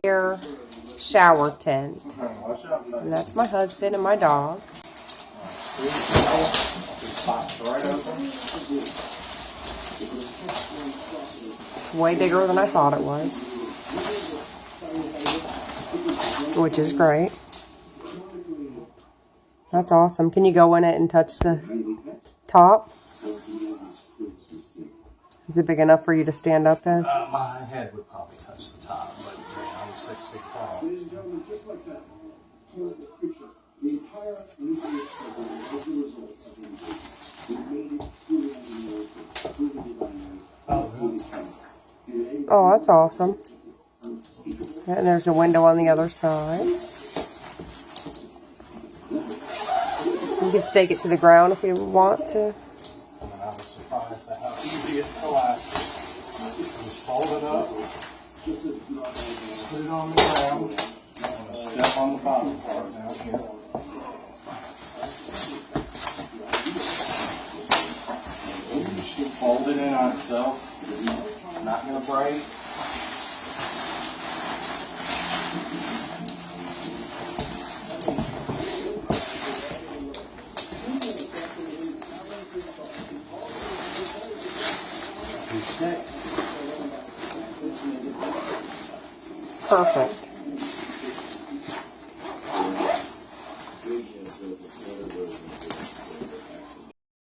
air shower tent. And that's my husband and my dog. It's way bigger than I thought it was, which is great. That's awesome. Can you go in it and touch the top? Is it big enough for you to stand up in? My head would probably touch the top, but I'm 6 feet tall. Oh, that's awesome. And there's a window on the other side. You can stake it to the ground if you want to. And I was surprised at how easy it collapsed. Just fold it up, put it on the ground, and step on the bottom part down here. Fold it in on itself. It's not going to break. Perfect.